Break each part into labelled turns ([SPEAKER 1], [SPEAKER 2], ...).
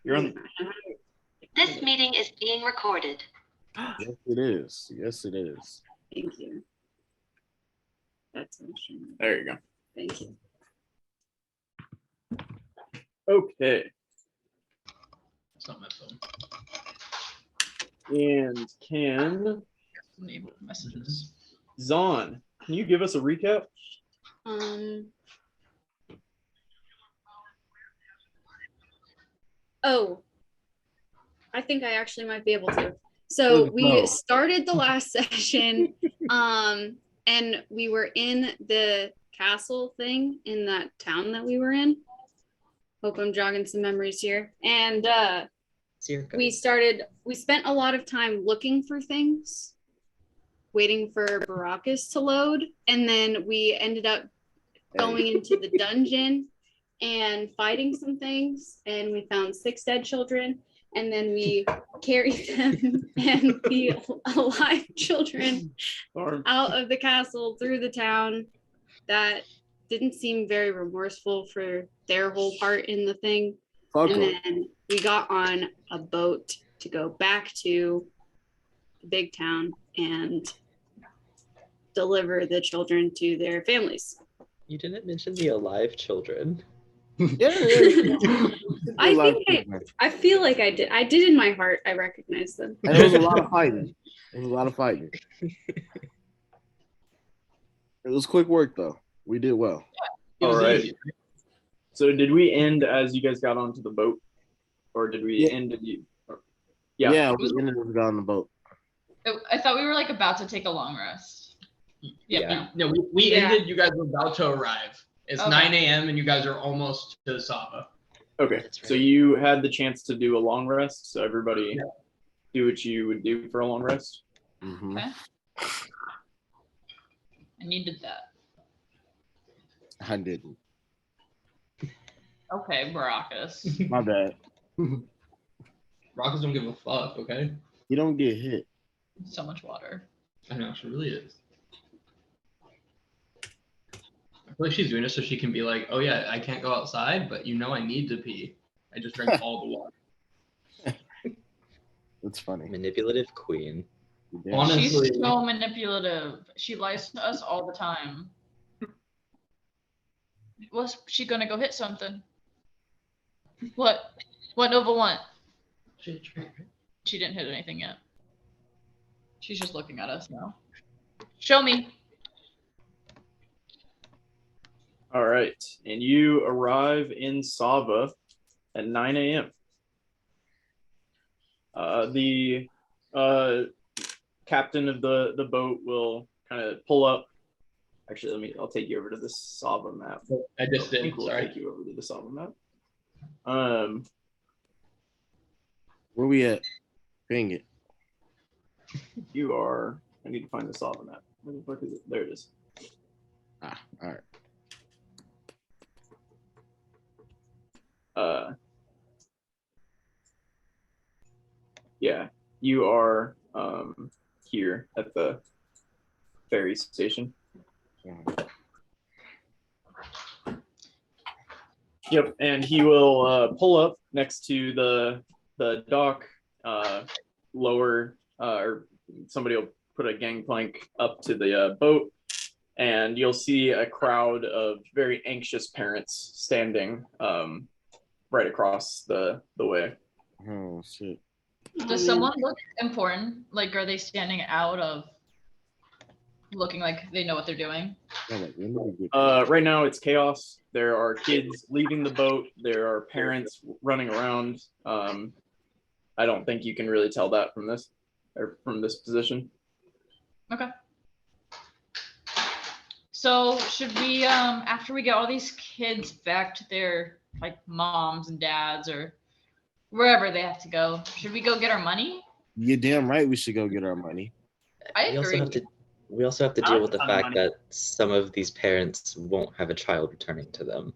[SPEAKER 1] You're on.
[SPEAKER 2] This meeting is being recorded.
[SPEAKER 3] Yes, it is. Yes, it is.
[SPEAKER 4] Thank you. That's
[SPEAKER 1] There you go.
[SPEAKER 4] Thank you.
[SPEAKER 1] Okay.
[SPEAKER 5] It's not my phone.
[SPEAKER 1] And can
[SPEAKER 5] Enable messages.
[SPEAKER 1] Zon, can you give us a recap?
[SPEAKER 4] Oh, I think I actually might be able to. So we started the last session, and we were in the castle thing in that town that we were in. Hope I'm jogging some memories here. And we spent a lot of time looking for things, waiting for Baracus to load, and then we ended up going into the dungeon and fighting some things, and we found 6 dead children, and then we carried them and the alive children out of the castle through the town. That didn't seem very remorseful for their whole part in the thing. And then we got on a boat to go back to the big town and deliver the children to their families.
[SPEAKER 6] You didn't mention the alive children.
[SPEAKER 4] I feel like I did. I did in my heart. I recognize them.
[SPEAKER 3] And there was a lot of fighting. It was quick work though. We did well.
[SPEAKER 1] Yeah, all right. Easy. So did we end as you guys got onto the boat, or did we end at you?
[SPEAKER 3] Yeah, we ended as we got on the boat.
[SPEAKER 5] I thought we were like about to take a long rest.
[SPEAKER 7] Yeah. No, we ended. You guys were about to arrive. It's 9 a.m. and you guys are almost to Sava.
[SPEAKER 1] Okay, right. So you had the chance to do a long rest. So everybody do what you would do for a long rest.
[SPEAKER 3] Mm-hmm.
[SPEAKER 5] Okay. I needed that.
[SPEAKER 3] I didn't.
[SPEAKER 5] Okay, Baracus.
[SPEAKER 3] My bad.
[SPEAKER 7] Baracus don't give a fuck, okay?
[SPEAKER 3] You don't get hit.
[SPEAKER 5] So much water.
[SPEAKER 7] I know, she really is. I feel like she's doing it so she can be like, oh yeah, I can't go outside, but you know I need to pee. I just drank all the water.
[SPEAKER 3] That's funny.
[SPEAKER 6] Manipulative queen.
[SPEAKER 3] Yeah.
[SPEAKER 7] Honestly,
[SPEAKER 5] she's so manipulative. She lies to us all the time. Was she gonna go hit something? What? What Nova want? She didn't hit anything yet. She's just looking at us now. Show me.
[SPEAKER 1] All right, and you arrive in Sava at 9 a.m. The captain of the boat will kind of pull up. Actually, I'll take you over to the Sava map.
[SPEAKER 7] I just did.
[SPEAKER 1] We'll
[SPEAKER 7] Sorry.
[SPEAKER 1] take you over to the Sava map.
[SPEAKER 3] Where we at? Dang it.
[SPEAKER 1] You are. I need to find the Sava map. Where the fuck is it? There it is.
[SPEAKER 3] All right.
[SPEAKER 1] Yeah, you are here at the ferry station. Yep, and he will pull up next to the dock, lower, or somebody will put a gangplank up to the boat, and you'll see a crowd of very anxious parents standing right across the way.
[SPEAKER 3] Oh shit.
[SPEAKER 5] Does someone look important? Like, are they standing out of looking like they know what they're doing?
[SPEAKER 1] Right now it's chaos. There are kids leaving the boat. There are parents running around. I don't think you can really tell that from this position.
[SPEAKER 5] Okay. So should we, after we get all these kids back to their like moms and dads or wherever they have to go, should we go get our money?
[SPEAKER 3] You're damn right we should go get our money.
[SPEAKER 5] I agree.
[SPEAKER 6] We also have to deal with the fact that some of these parents won't have a child returning to them.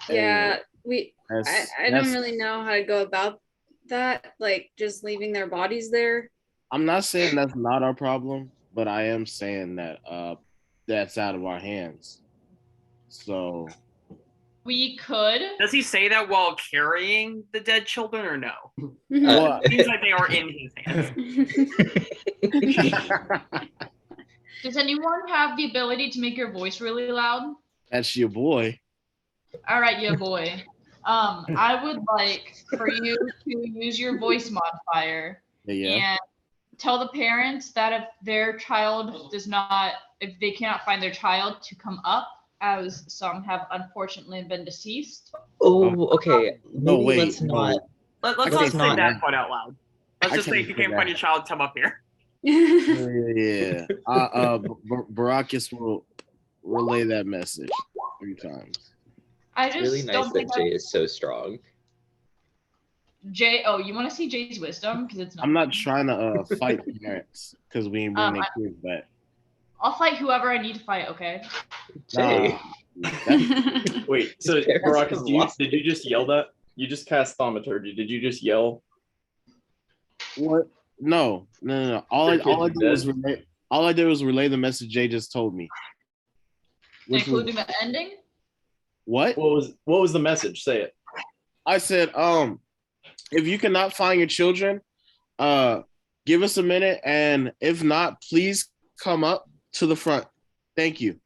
[SPEAKER 4] Yeah, I don't really know how to go about that, like just leaving their bodies there.
[SPEAKER 3] I'm not saying that's not our problem, but I am saying that that's out of our hands. So
[SPEAKER 5] We could.
[SPEAKER 8] Does he say that while carrying the dead children or no?
[SPEAKER 3] Well,
[SPEAKER 8] It seems like they are in his hands.
[SPEAKER 5] Does anyone have the ability to make your voice really loud?
[SPEAKER 3] that's your boy.
[SPEAKER 5] All right, yeah, boy. I would like for you to use your voice modifier
[SPEAKER 3] Yeah.
[SPEAKER 5] and tell the parents that if their child if they cannot find their child, to come up, as some have unfortunately been deceased.
[SPEAKER 6] Oh, okay.
[SPEAKER 3] No,
[SPEAKER 6] Maybe
[SPEAKER 3] wait.
[SPEAKER 6] let's not.
[SPEAKER 8] Let's
[SPEAKER 3] I
[SPEAKER 8] not
[SPEAKER 3] can't
[SPEAKER 8] say
[SPEAKER 3] say
[SPEAKER 8] that
[SPEAKER 3] that.
[SPEAKER 8] part out loud. Let's
[SPEAKER 3] I
[SPEAKER 8] just say
[SPEAKER 3] can't
[SPEAKER 8] if you
[SPEAKER 3] say
[SPEAKER 8] can't find
[SPEAKER 3] that.
[SPEAKER 8] your child, come up here.
[SPEAKER 3] Yeah. Baracus will relay that message 3 times.
[SPEAKER 5] I
[SPEAKER 6] It's
[SPEAKER 5] just
[SPEAKER 6] really nice
[SPEAKER 5] don't think
[SPEAKER 6] that Jay is so strong.
[SPEAKER 5] Jay. Oh, you want to see Jay's wisdom? Because it's not.
[SPEAKER 3] I'm not trying to fight parents because we ain't bring their kids back.
[SPEAKER 5] I'll fight whoever I need to fight. Okay.
[SPEAKER 6] Jay.
[SPEAKER 1] Wait, so
[SPEAKER 6] His parents
[SPEAKER 1] Baracus,
[SPEAKER 6] have lost
[SPEAKER 1] did you just yell that? You just cast thaumaturgy. Did you just yell?
[SPEAKER 3] What? No. All I did was relay the message Jay just told me. Which was,
[SPEAKER 5] Including the ending?
[SPEAKER 3] what?
[SPEAKER 1] What was the message? Say it.
[SPEAKER 3] I said, if you cannot find your children, give us a minute, and if not, please come up to the front. Thank you.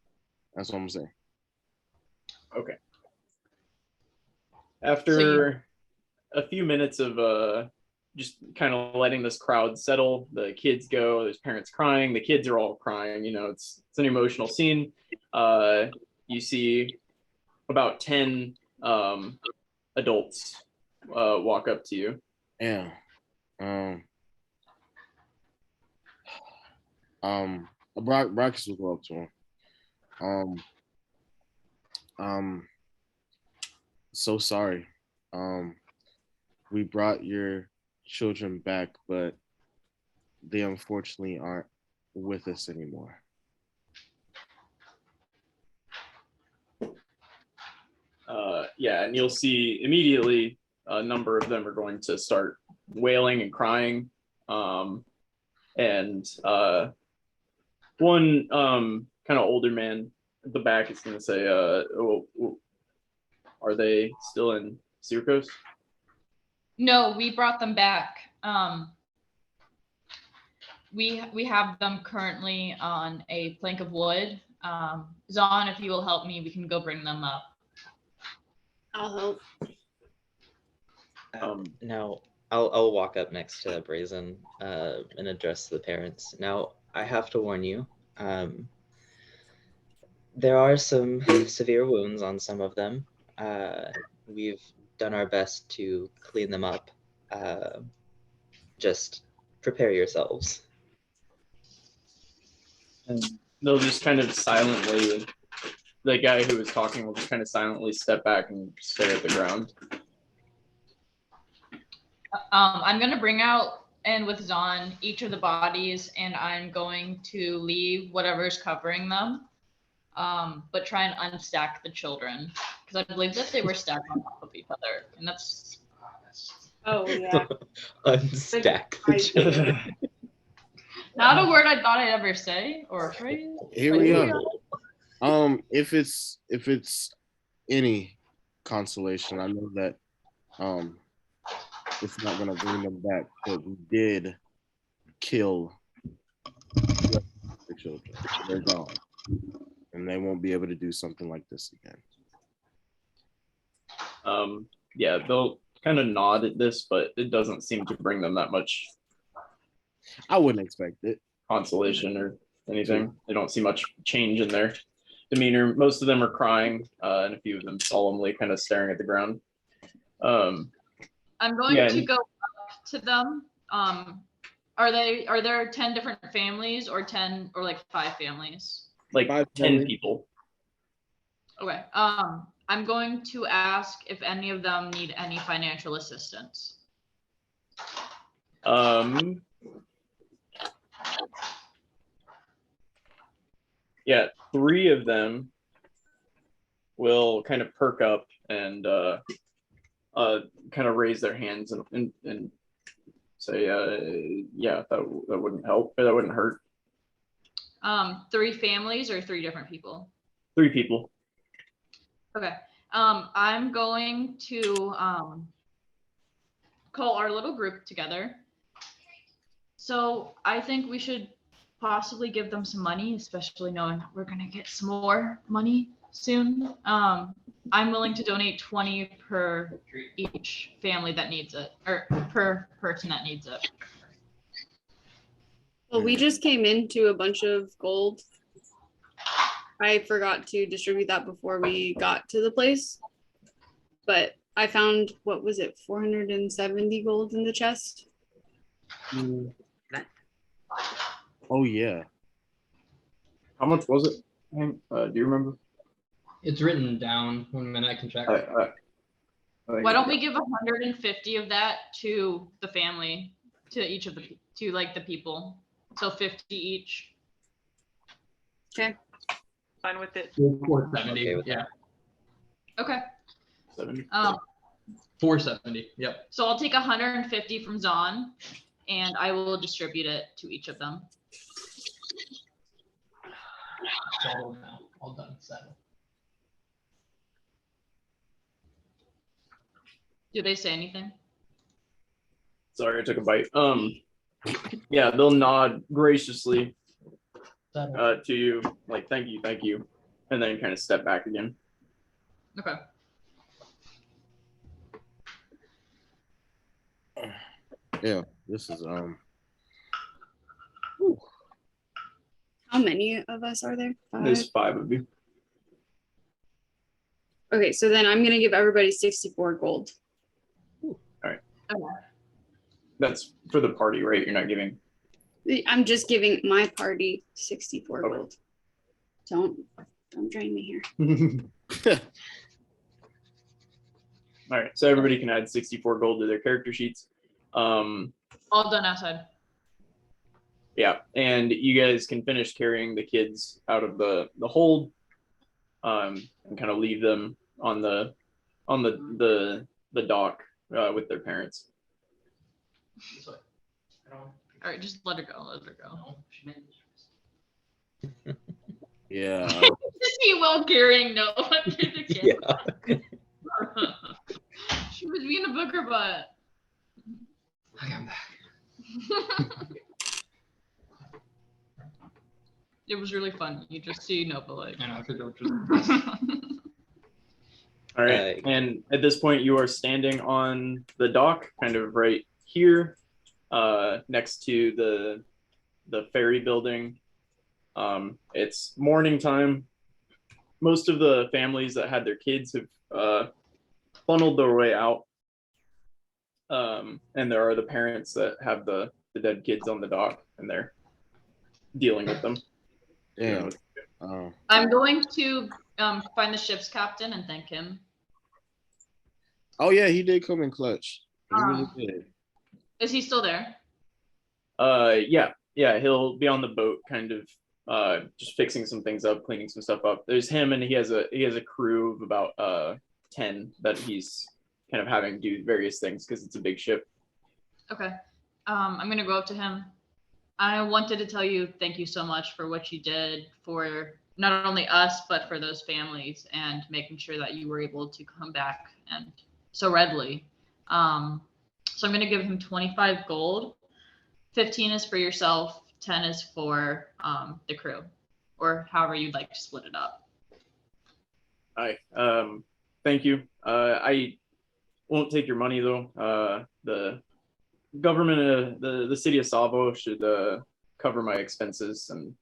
[SPEAKER 3] That's what I'm saying.
[SPEAKER 1] Okay. After a few minutes of just kind of letting this crowd settle, the kids go, there's parents crying, the kids are all crying, it's an emotional scene. You see about 10 adults walk up to you.
[SPEAKER 3] Yeah. Brackus will go up to him. So sorry. We brought your children back, but they unfortunately aren't with us anymore.
[SPEAKER 1] Yeah, and you'll see immediately a number of them are going to start wailing and crying. And one kind of older man at the back is going to say, are they still in Syracuse?
[SPEAKER 5] No, we brought them back. We have them currently on a plank of wood. Zahn, if you will help me, we can go bring them up.
[SPEAKER 4] I'll help.
[SPEAKER 6] Now, I'll walk up next to Brazen and address the parents. Now, I have to warn you, there are some severe wounds on some of them. We've done our best to clean them up. Just prepare yourselves.
[SPEAKER 1] And they'll just kind of silently, the guy who was talking will just kind of silently step back and stare at the ground.
[SPEAKER 5] I'm going to bring out, and with Zahn, each of the bodies, and I'm going to leave whatever's covering them, but try and unstack the children, because I believe that they were stacked on top of each other, and that's...
[SPEAKER 4] Oh, yeah.
[SPEAKER 6] Unstack the children.
[SPEAKER 5] Not a word I thought I'd ever say, or a phrase.
[SPEAKER 3] Here we are. If it's any consolation, I know that it's not gonna bring them back, but we did kill the children. They're gone, and they won't be able to do something like this again.
[SPEAKER 1] Yeah, they'll kind of nod at this, but it doesn't seem to bring them that much
[SPEAKER 3] I wouldn't expect it.
[SPEAKER 1] consolation or anything. They don't see much change in their demeanor. Most of them are crying, and a few of them solemnly kind of staring at the ground.
[SPEAKER 5] I'm going to go up to them. Are there 10 different families, or 10 or like 5 families?
[SPEAKER 1] Like 10 people.
[SPEAKER 5] Okay. I'm going to ask if any of them need any financial assistance.
[SPEAKER 1] Yeah, 3 of them will kind of perk up and kind of raise their hands and say, yeah, that wouldn't help, that wouldn't hurt.
[SPEAKER 5] 3 families or 3 different people?
[SPEAKER 1] 3 people.
[SPEAKER 5] Okay. I'm going to call our little group together. So I think we should possibly give them some money, especially knowing we're gonna get some more money soon. I'm willing to donate 20 per each family that needs it, or per person that needs it.
[SPEAKER 4] Well, we just came into a bunch of gold. I forgot to distribute that before we got to the place, but I found, what was it, 470 gold in the chest?
[SPEAKER 3] Oh yeah.
[SPEAKER 1] How much was it? Hank? Do you remember?
[SPEAKER 7] It's written down. 1 minute, I can check.
[SPEAKER 5] Why don't we give 150 of that to the family, to each of the, to like the people, so 50 each.
[SPEAKER 4] Okay.
[SPEAKER 8] Fine with it.
[SPEAKER 7] 470.
[SPEAKER 6] Okay with
[SPEAKER 7] Yeah.
[SPEAKER 5] Okay.
[SPEAKER 1] 70.
[SPEAKER 7] 470. Yep.
[SPEAKER 5] So I'll take 150 from Zahn, and I will distribute it to each of them.
[SPEAKER 7] All now. All done. 7.
[SPEAKER 5] Do they say anything?
[SPEAKER 1] Sorry, I took a bite. Yeah, they'll nod graciously
[SPEAKER 7] 7.
[SPEAKER 1] to you, like thank you, and then kind of step back again.
[SPEAKER 5] Okay.
[SPEAKER 3] Yeah. This is
[SPEAKER 4] How many of us are there? 5?
[SPEAKER 1] There's 5 of you.
[SPEAKER 4] Okay, so then I'm gonna give everybody 64 gold.
[SPEAKER 5] Okay.
[SPEAKER 1] That's for the party, right? You're not giving.
[SPEAKER 4] I'm just giving my party 64
[SPEAKER 1] Okay.
[SPEAKER 4] gold. Don't drain me here.
[SPEAKER 1] All right, so everybody can add 64 gold to their character sheets.
[SPEAKER 5] All done outside.
[SPEAKER 1] Yeah, and you guys can finish carrying the kids out of the hold, and kind of leave them on the dock with their parents.
[SPEAKER 5] All right, just let her go. Let her go.
[SPEAKER 3] yeah.
[SPEAKER 5] She will carrying no one through the kid.
[SPEAKER 6] Yeah.
[SPEAKER 5] She was being a booger butt.
[SPEAKER 7] Okay, I'm back.
[SPEAKER 5] It was really fun. You just see no, but like.
[SPEAKER 7] I know, I could go just.
[SPEAKER 1] All right, and at this point, you are standing on the dock, kind of right here, next to the ferry building. It's morning time. Most of the families that had their kids have funneled their way out, and there are the parents that have the dead kids on the dock, and they're dealing with them.
[SPEAKER 3] Yeah.
[SPEAKER 5] I'm going to find the ship's captain and thank him.
[SPEAKER 3] Oh yeah, he did come in clutch. He really did.
[SPEAKER 5] Is he still there?
[SPEAKER 1] Yeah, he'll be on the boat, kind of just fixing some things up, cleaning some stuff up. There's him, and he has a crew of about 10 that he's kind of having do various things because it's a big ship.
[SPEAKER 5] Okay. I'm gonna go up to him. I wanted to tell you thank you so much for what you did for not only us but for those families and making sure that you were able to come back and so readily. So I'm gonna give him 25 gold. 15 is for yourself. 10 is for the crew, or however you'd like to split it up.
[SPEAKER 1] Hi. Thank you. I won't take your money though. The government, the city of Sava should cover my expenses, and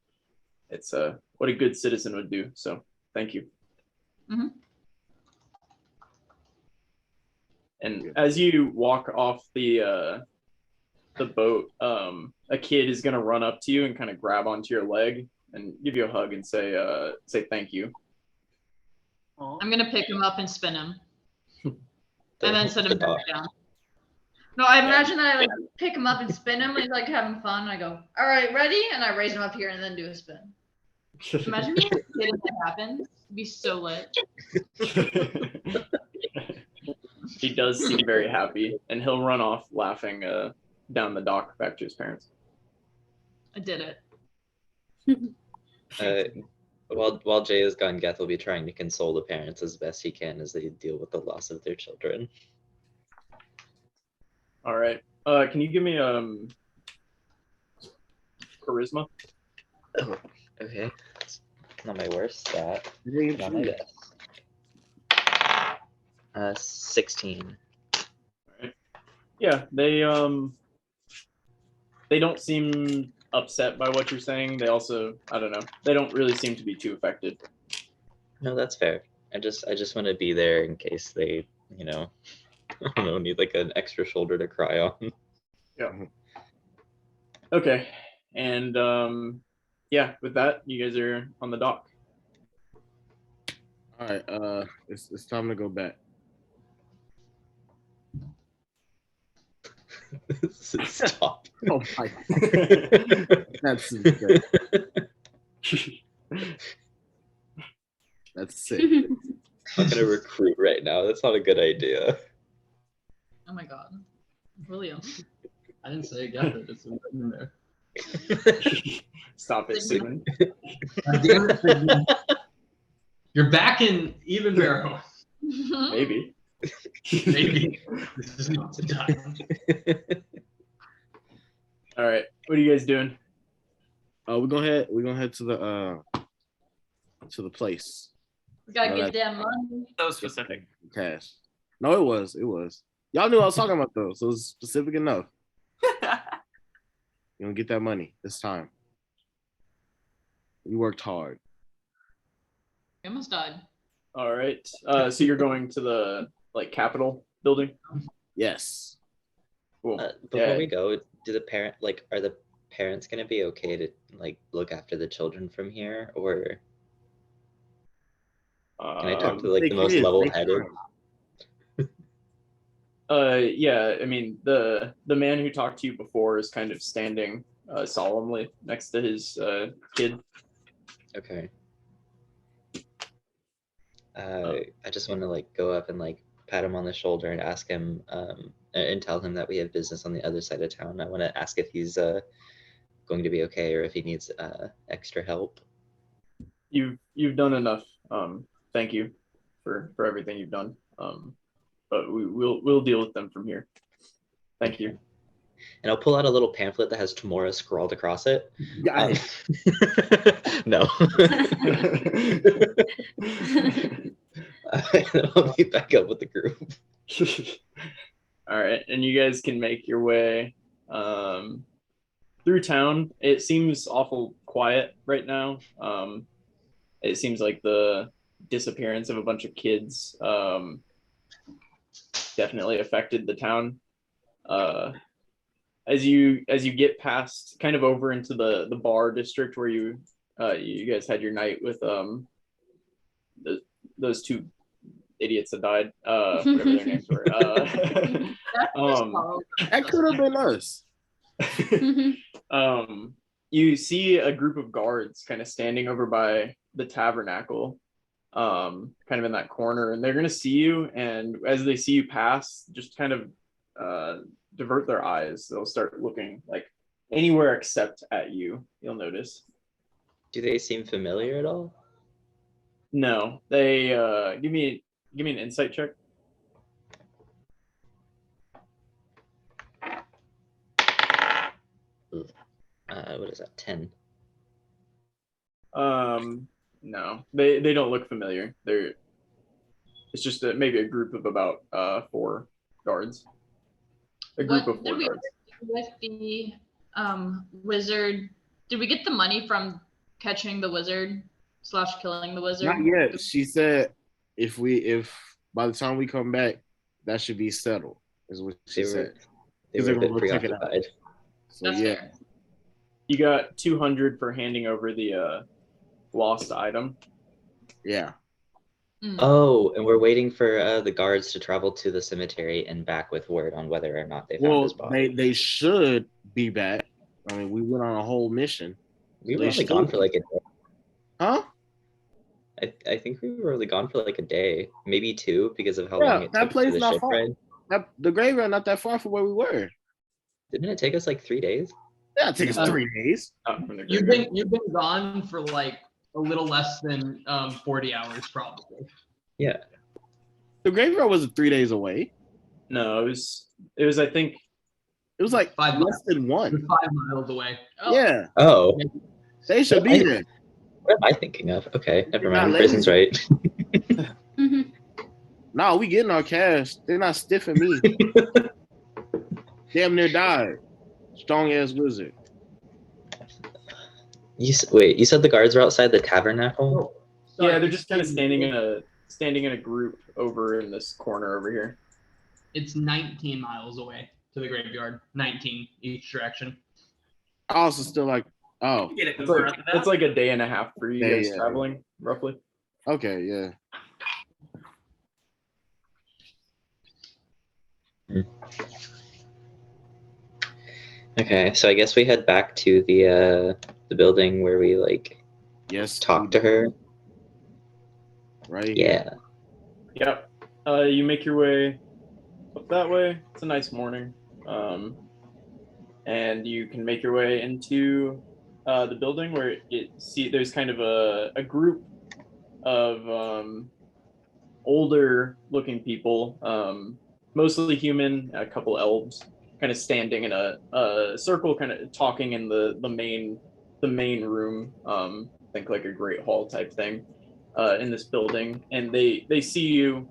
[SPEAKER 1] it's what a good citizen would do. So thank you.
[SPEAKER 5] Mm-hmm.
[SPEAKER 1] And as you walk off the boat, a kid is gonna run up to you and kind of grab onto your leg and give you a hug and say thank you.
[SPEAKER 5] I'm gonna pick him up and spin him, and then set him back down. No, I imagine that I like pick him up and spin him. And he's like having fun. And I go, all right, ready? And I raise him up here and then do a spin. Imagine being a kid and that happens. It'd be so lit.
[SPEAKER 1] He does seem very happy, and he'll run off laughing down the dock back to his parents.
[SPEAKER 5] I did it.
[SPEAKER 6] While Jay is gone, Geth will be trying to console the parents as best he can as they deal with the loss of their children.
[SPEAKER 1] All right. Can you give me charisma?
[SPEAKER 6] Oh, okay. It's not my worst stat.
[SPEAKER 3] It
[SPEAKER 6] Not my best. 16.
[SPEAKER 1] Yeah, they don't seem upset by what you're saying. They also, I don't know, they don't really seem to be too affected.
[SPEAKER 6] No, that's fair. I just want to be there in case they, I don't know, need like an extra shoulder to cry on.
[SPEAKER 1] Yeah. Okay. And yeah, with that, you guys are on the dock.
[SPEAKER 3] All right, it's time to go back.
[SPEAKER 6] Stop.
[SPEAKER 3] Oh my God. That's insane. That's sick.
[SPEAKER 6] I'm gonna recruit right now. That's not a good idea.
[SPEAKER 5] Oh my god. William.
[SPEAKER 7] I didn't say Geth, it's in there.
[SPEAKER 1] Stop it, Sigmund.
[SPEAKER 7] Damn it, Sigmund. You're back in even barrel.
[SPEAKER 1] Maybe.
[SPEAKER 7] Maybe. This is not the time.
[SPEAKER 1] All right. What are you guys doing?
[SPEAKER 3] We're gonna head to the place.
[SPEAKER 5] We gotta
[SPEAKER 3] No,
[SPEAKER 5] get damn money.
[SPEAKER 8] So specific.
[SPEAKER 3] Cash. No, it was. Y'all knew what I was talking about though, so it was specific enough. You don't get that money this time. We worked hard.
[SPEAKER 5] I almost died.
[SPEAKER 1] All right. So you're going to the Capitol building?
[SPEAKER 3] Yes.
[SPEAKER 1] Cool.
[SPEAKER 6] Before we go, are the parents gonna be okay to look after the children from here, or can I talk to the most level-headed?
[SPEAKER 1] Yeah, I mean the man who talked to you before is kind of standing solemnly next to his kid.
[SPEAKER 6] Okay. I just want to go up and pat him on the shoulder and ask him and tell him that we have business on the other side of town. I want to ask if he's going to be okay or if he needs extra help.
[SPEAKER 1] You've done enough. Thank you for everything you've done. But we'll deal with them from here. Thank you.
[SPEAKER 6] And I'll pull out a little pamphlet that has Tamora scrawled across it. No. I'll be back up with the group.
[SPEAKER 1] All right, and you guys can make your way through town. It seems awful quiet right now. It seems like the disappearance of a bunch of kids definitely affected the town. As you get past, kind of over into the bar district where you guys had your night with those two idiots that died, whatever their names were.
[SPEAKER 3] That could have been us.
[SPEAKER 1] You see a group of guards kind of standing over by the tabernacle, kind of in that corner, and they're gonna see you, and as they see you pass, just kind of divert their eyes. They'll start looking anywhere except at you, you'll notice.
[SPEAKER 6] Do they seem familiar at all?
[SPEAKER 1] No, they give me an insight check.
[SPEAKER 6] What is that? 10.
[SPEAKER 1] No, they don't look familiar. It's just maybe a group of about 4 guards. A group of 4
[SPEAKER 5] did we
[SPEAKER 1] guards.
[SPEAKER 5] with the wizard? Did we get the money from catching the wizard / killing the wizard?
[SPEAKER 3] Not yet. She said if by the time we come back, that should be settled. Is what she said.
[SPEAKER 6] They were a bit
[SPEAKER 3] Check it out.
[SPEAKER 6] preoccupied.
[SPEAKER 3] So
[SPEAKER 5] That's
[SPEAKER 3] yeah.
[SPEAKER 5] fair.
[SPEAKER 1] You got 200 for handing over the lost item.
[SPEAKER 3] Yeah.
[SPEAKER 6] Oh, and we're waiting for the guards to travel to the cemetery and back with word on whether or not they found his body.
[SPEAKER 3] They should be back. I mean, we went on a whole mission.
[SPEAKER 6] We were only gone for a day.
[SPEAKER 3] Huh?
[SPEAKER 6] I think we were only gone for a day, maybe 2, because of how long it took
[SPEAKER 3] place
[SPEAKER 6] for the
[SPEAKER 3] not
[SPEAKER 6] ship
[SPEAKER 3] far.
[SPEAKER 6] ride.
[SPEAKER 3] The graveyard not that far from where we were.
[SPEAKER 6] Didn't it take us 3 days?
[SPEAKER 3] Yeah, it took us 3 days.
[SPEAKER 7] You've been gone for a little less than 40 hours probably.
[SPEAKER 6] Yeah.
[SPEAKER 3] The graveyard was 3 days away.
[SPEAKER 1] No, it was I think
[SPEAKER 3] It was like
[SPEAKER 7] 5
[SPEAKER 3] less
[SPEAKER 7] miles.
[SPEAKER 3] than
[SPEAKER 7] We're
[SPEAKER 3] 1.
[SPEAKER 7] 5 miles away.
[SPEAKER 5] Oh.
[SPEAKER 3] Yeah,
[SPEAKER 6] Oh,
[SPEAKER 3] they should be there.
[SPEAKER 6] what am I thinking of? Okay, never
[SPEAKER 3] They're not
[SPEAKER 6] mind. Prison's right.
[SPEAKER 4] Mhm.
[SPEAKER 3] No, we getting our cash. They're not stiffing me. Damn near died. Strong ass wizard.
[SPEAKER 6] Wait, you said the guards are outside the tabernacle?
[SPEAKER 7] Sorry,
[SPEAKER 1] yeah, they're just kind of
[SPEAKER 7] it's-
[SPEAKER 1] standing in a group over in this corner over here.
[SPEAKER 7] It's 19 miles away to the graveyard. 19 each direction.
[SPEAKER 3] I also still like. Oh,
[SPEAKER 8] Get it
[SPEAKER 1] It's
[SPEAKER 8] over
[SPEAKER 1] like,
[SPEAKER 8] at the
[SPEAKER 1] it's like a day and a half for you
[SPEAKER 3] Yeah,
[SPEAKER 1] guys
[SPEAKER 3] yeah.
[SPEAKER 1] traveling, roughly.
[SPEAKER 3] okay, yeah.
[SPEAKER 6] Okay, so I guess we head back to the building where we like
[SPEAKER 3] Yes.
[SPEAKER 6] talk to her.
[SPEAKER 3] Right. Here.
[SPEAKER 6] Yeah.
[SPEAKER 1] Yep. You make your way up that way. It's a nice morning. And you can make your way into the building where there's kind of a group of older looking people, mostly human, a couple elves, kind of standing in a circle, kind of talking in the main room. Think like a great hall type thing in this building, and they see you.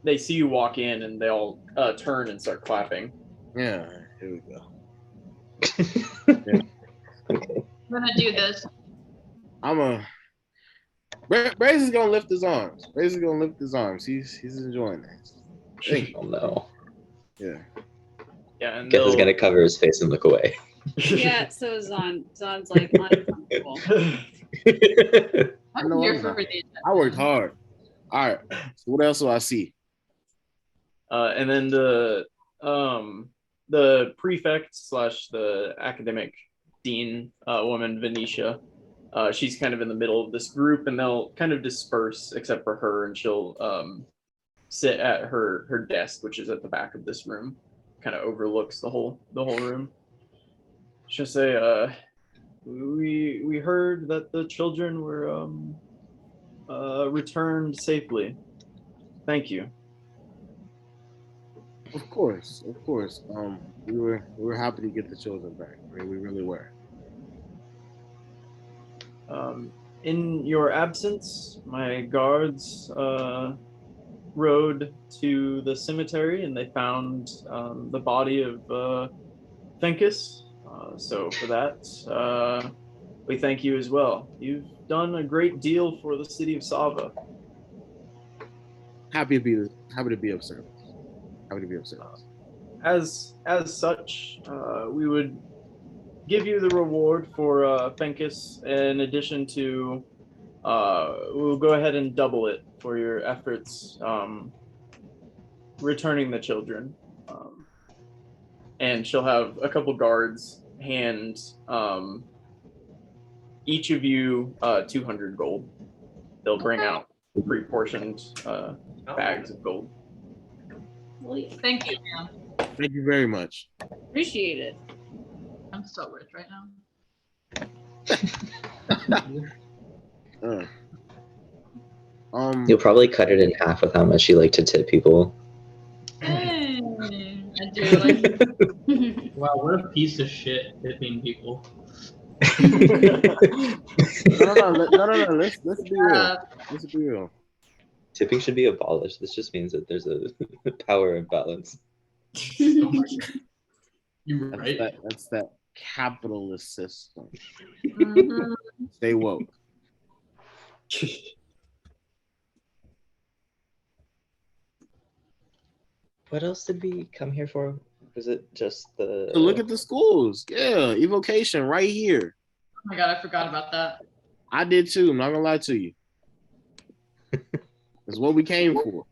[SPEAKER 1] They see you walk in, and they all turn and start clapping.
[SPEAKER 3] Yeah. Here we go.
[SPEAKER 6] Okay.
[SPEAKER 5] I'm gonna do this.
[SPEAKER 3] Braze is gonna lift his arms. Braze is gonna lift his arms. He's enjoying this. Thank you.
[SPEAKER 6] Oh no.
[SPEAKER 3] Yeah.
[SPEAKER 1] Yeah, and
[SPEAKER 6] Guess he's
[SPEAKER 1] they'll-
[SPEAKER 6] gonna cover his face and look away.
[SPEAKER 4] Yeah, so Zon. Zon's like uncomfortable.
[SPEAKER 5] I'm
[SPEAKER 3] No,
[SPEAKER 5] here
[SPEAKER 3] I'm
[SPEAKER 5] for
[SPEAKER 3] not.
[SPEAKER 5] the
[SPEAKER 3] I worked hard. All right. So what else do I see?
[SPEAKER 1] And then the prefect slash the academic dean woman Venetia, she's kind of in the middle of this group, and they'll kind of disperse except for her, and she'll sit at her desk, which is at the back of this room, kind of overlooks the whole room. She'll say, we heard that the children were returned safely. Thank you.
[SPEAKER 3] Of course. We were happy to get the children back. I mean, we really were.
[SPEAKER 1] In your absence, my guards rode to the cemetery, and they found the body of Fenkus. So for that, we thank you as well. You've done a great deal for the city of Sava.
[SPEAKER 3] Happy to be of service. Happy to be of service.
[SPEAKER 1] As such, we would give you the reward for Fenkus, in addition to we'll go ahead and double it for your efforts returning the children. And she'll have a couple guards hand each of you 200 gold. They'll bring out pre-portioned bags of gold.
[SPEAKER 4] Well, yeah,
[SPEAKER 5] Thank you, man.
[SPEAKER 3] Thank you very much.
[SPEAKER 4] appreciate it.
[SPEAKER 5] I'm so rich right now.
[SPEAKER 6] You'll probably cut it in half with how much you like to tip people.
[SPEAKER 5] Hey, I do like.
[SPEAKER 7] Wow, what a piece of shit tipping people.
[SPEAKER 3] No. Let's be real. Let's be real.
[SPEAKER 6] Tipping should be abolished. This just means that there's a power imbalance.
[SPEAKER 7] You're right.
[SPEAKER 3] That's that capitalist system.
[SPEAKER 5] Mhm.
[SPEAKER 3] Stay woke.
[SPEAKER 6] What else did we come here for? Was it just the
[SPEAKER 3] So look at the schools. Yeah, evocation right here.
[SPEAKER 5] Oh my god, I forgot about that.
[SPEAKER 3] I did too. I'm not gonna lie to you. It's what we came for.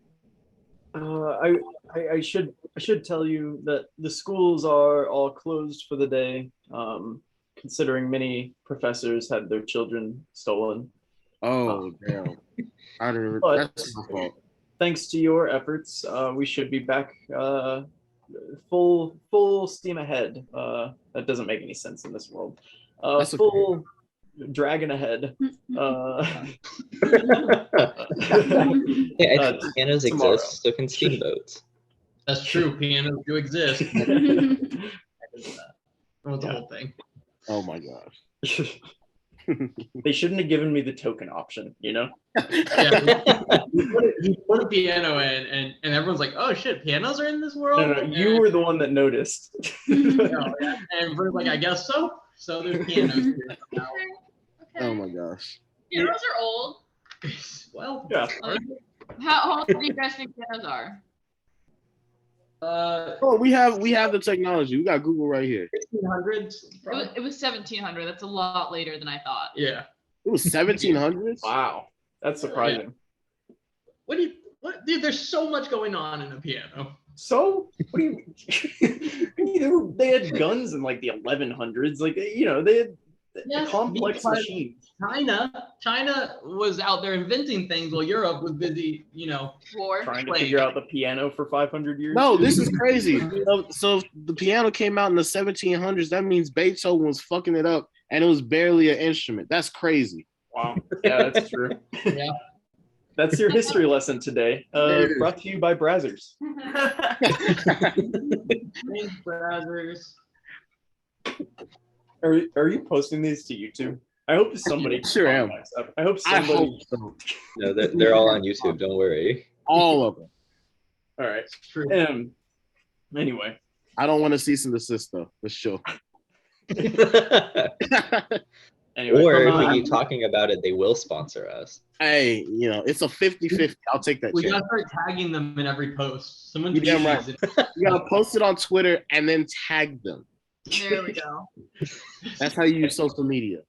[SPEAKER 1] I should tell you that the schools are all closed for the day, considering many professors had their children stolen.
[SPEAKER 3] Oh damn. I didn't.
[SPEAKER 1] But-
[SPEAKER 3] That's my fault.
[SPEAKER 1] Thanks to your efforts, we should be back full steam ahead. That doesn't make any sense in this world.
[SPEAKER 3] That's okay.
[SPEAKER 1] dragging ahead.
[SPEAKER 6] Hey, I think pianos
[SPEAKER 1] tomorrow.
[SPEAKER 6] exist, so can steamboats.
[SPEAKER 7] That's true. Pianos do exist. That was the whole thing.
[SPEAKER 3] Oh my gosh.
[SPEAKER 1] They shouldn't have given me the token option, you know?
[SPEAKER 7] Yeah, he put a piano in, and everyone's like, "Oh shit, pianos are in this world."
[SPEAKER 1] No, you were the one that noticed.
[SPEAKER 7] And we're like, "I guess so." So there's pianos here now.
[SPEAKER 5] Okay.
[SPEAKER 3] Oh my gosh.
[SPEAKER 5] Pianos are old.
[SPEAKER 7] Well,
[SPEAKER 1] Yeah.
[SPEAKER 5] How old do you guys think pianos are?
[SPEAKER 3] Oh, we have the technology. We got Google right here.
[SPEAKER 7] 1600s.
[SPEAKER 5] It was 1700. That's a lot later than I thought.
[SPEAKER 7] Yeah.
[SPEAKER 3] It was 1700s.
[SPEAKER 1] Wow, that's surprising.
[SPEAKER 7] What dude? There's so much going on in a piano.
[SPEAKER 1] So, what do you? They had guns in like the 1100s. Like, you know, they had
[SPEAKER 7] Yes,
[SPEAKER 1] complex
[SPEAKER 7] because
[SPEAKER 1] machines.
[SPEAKER 7] China was out there inventing things while Europe was busy,
[SPEAKER 5] War.
[SPEAKER 1] Trying to
[SPEAKER 7] Wait.
[SPEAKER 1] figure out the piano for 500 years.
[SPEAKER 3] No, this is crazy. So if the piano came out in the 1700s, that means Beethoven was fucking it up, and it was barely an instrument. That's crazy.
[SPEAKER 1] Wow. Yeah, that's true.
[SPEAKER 7] Yeah.
[SPEAKER 1] That's your history lesson today. Brought to you by Brazzers.
[SPEAKER 7] Brothers.
[SPEAKER 1] Are you posting these to YouTube? I hope somebody.
[SPEAKER 3] Sure am.
[SPEAKER 1] I hope
[SPEAKER 3] I
[SPEAKER 1] somebody.
[SPEAKER 3] hope so.
[SPEAKER 6] No, they're all on YouTube. Don't worry.
[SPEAKER 3] All of them.
[SPEAKER 1] All right.
[SPEAKER 7] True.
[SPEAKER 1] Anyway.
[SPEAKER 3] I don't want to cease and desist though, for sure.
[SPEAKER 1] Anyway.
[SPEAKER 6] Or if
[SPEAKER 1] come
[SPEAKER 6] we
[SPEAKER 1] on.
[SPEAKER 6] keep talking about it, they will sponsor us.
[SPEAKER 3] Hey, it's a 50-50. I'll take that
[SPEAKER 7] We
[SPEAKER 3] chance.
[SPEAKER 7] gotta start tagging them in every post. Someone
[SPEAKER 3] You're damn
[SPEAKER 7] tweet
[SPEAKER 3] right.
[SPEAKER 7] these.
[SPEAKER 3] You gotta post it on Twitter and then tag them.
[SPEAKER 5] There we go.
[SPEAKER 3] That's how you use social media.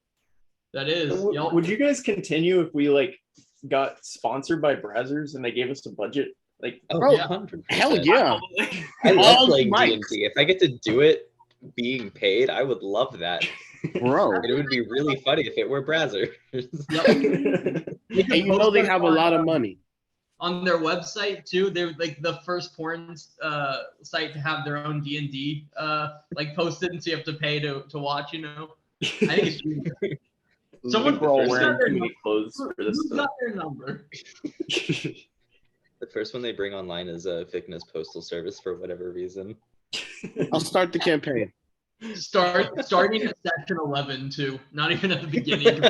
[SPEAKER 7] That is. Y'all-
[SPEAKER 1] Would you guys continue if we like got sponsored by Brazzers and they gave us a budget? Like,
[SPEAKER 6] Oh,
[SPEAKER 3] Bro,
[SPEAKER 6] yeah, 100%.
[SPEAKER 3] Hell yeah.
[SPEAKER 6] I love
[SPEAKER 3] All
[SPEAKER 6] playing
[SPEAKER 3] mics.
[SPEAKER 6] D&D. If I get to do it being paid, I would love that.
[SPEAKER 3] Bro.
[SPEAKER 6] And it would be really funny if it were Brazzers.
[SPEAKER 3] And you know they have a lot of money.
[SPEAKER 7] On their website too. They're like the first porn site to have their own D&D like posted, and so you have to pay to watch. I think it's genius. Someone
[SPEAKER 1] we're all
[SPEAKER 7] who's
[SPEAKER 1] wearing
[SPEAKER 7] got their
[SPEAKER 1] too many clothes for this
[SPEAKER 7] Who's
[SPEAKER 1] stuff.
[SPEAKER 7] got their number?
[SPEAKER 6] The first one they bring online is Vikna's Postal Service for whatever reason.
[SPEAKER 3] I'll start the campaign.
[SPEAKER 7] Starting at section 11 too. Not even at the beginning.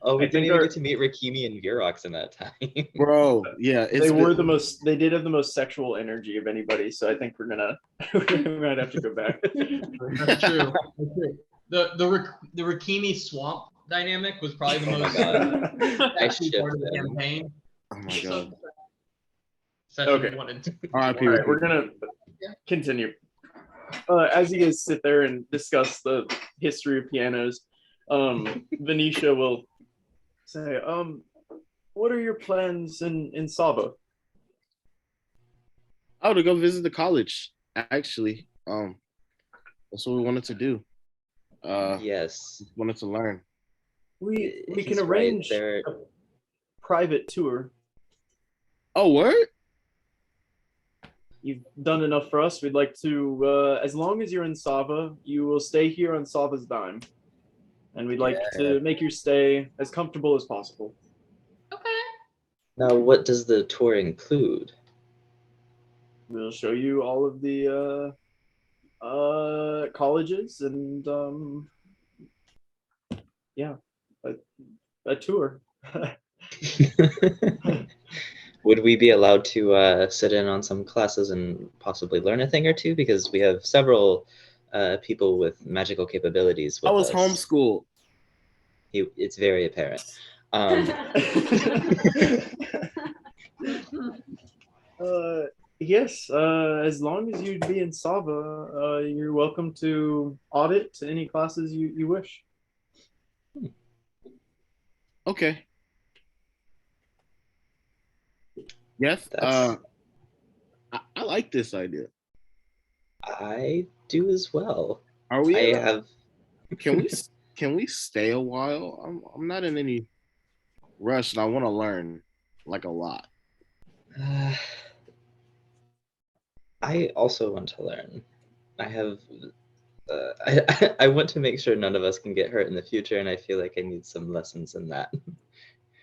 [SPEAKER 6] Oh, we
[SPEAKER 1] I
[SPEAKER 6] didn't
[SPEAKER 1] think
[SPEAKER 6] even get to meet Rakimi and Virox in that time.
[SPEAKER 3] Bro, yeah.
[SPEAKER 1] They were the most. They did have the most sexual energy of anybody. So I think we're gonna have to go back.
[SPEAKER 7] That's true. The Rakimi swamp dynamic was probably the
[SPEAKER 6] Oh my
[SPEAKER 7] most
[SPEAKER 6] God.
[SPEAKER 7] sexy
[SPEAKER 6] shipped
[SPEAKER 7] part of the
[SPEAKER 6] them.
[SPEAKER 7] campaign.
[SPEAKER 3] Oh my god.
[SPEAKER 7] Session
[SPEAKER 1] Okay.
[SPEAKER 7] 1 and 2.
[SPEAKER 3] R.I.P.
[SPEAKER 1] All right, we're gonna continue. As you guys sit there and discuss the history of pianos, Venetia will say, what are your plans in Sava?
[SPEAKER 3] Oh, to go visit the college, actually. That's what we wanted to do.
[SPEAKER 6] Yes.
[SPEAKER 3] Wanted to learn.
[SPEAKER 1] We
[SPEAKER 6] He's
[SPEAKER 1] can
[SPEAKER 6] right,
[SPEAKER 1] arrange
[SPEAKER 6] they're-
[SPEAKER 1] a private tour.
[SPEAKER 3] Oh, word?
[SPEAKER 1] You've done enough for us. We'd like to, as long as you're in Sava, you will stay here on Sava's dime. And we'd like to make your stay as comfortable as possible.
[SPEAKER 5] Okay.
[SPEAKER 6] Now, what does the tour include?
[SPEAKER 1] We'll show you all of the colleges and a tour.
[SPEAKER 6] Would we be allowed to sit in on some classes and possibly learn a thing or two? Because we have several people with magical capabilities with
[SPEAKER 3] I was
[SPEAKER 6] us.
[SPEAKER 3] homeschooled.
[SPEAKER 6] It's very apparent.
[SPEAKER 1] Yes, as long as you'd be in Sava, you're welcome to audit any classes you wish.
[SPEAKER 3] Okay. Yes.
[SPEAKER 6] That's-
[SPEAKER 3] I like this idea.
[SPEAKER 6] I do as well.
[SPEAKER 3] Are we?
[SPEAKER 6] I have.
[SPEAKER 3] Can we stay a while? I'm not in any rush, and I want to learn like a lot.
[SPEAKER 6] I also want to learn. I have I want to make sure none of us can get hurt in the future, and I feel like I need some lessons in that.
[SPEAKER 5] Do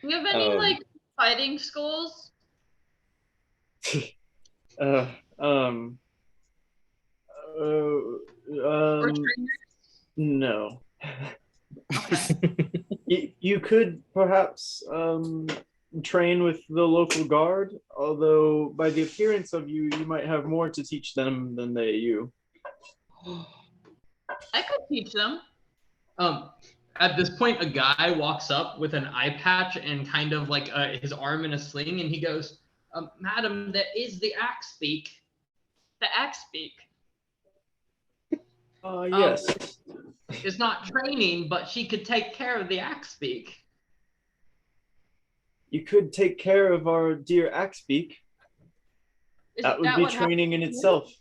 [SPEAKER 5] you have any like fighting schools?
[SPEAKER 1] Uh, um,
[SPEAKER 5] Or trainers?
[SPEAKER 1] no.
[SPEAKER 5] Okay.
[SPEAKER 1] You could perhaps train with the local guard, although by the appearance of you, you might have more to teach them than they you.
[SPEAKER 5] I could teach them.
[SPEAKER 7] At this point, a guy walks up with an eye patch and kind of like his arm in a sling, and he goes, "Madam, that is the axe beak."
[SPEAKER 5] The axe beak.
[SPEAKER 1] Yes.
[SPEAKER 7] It's not training, but she could take care of the axe beak.
[SPEAKER 1] You could take care of our dear Axebeak. That would be training in itself.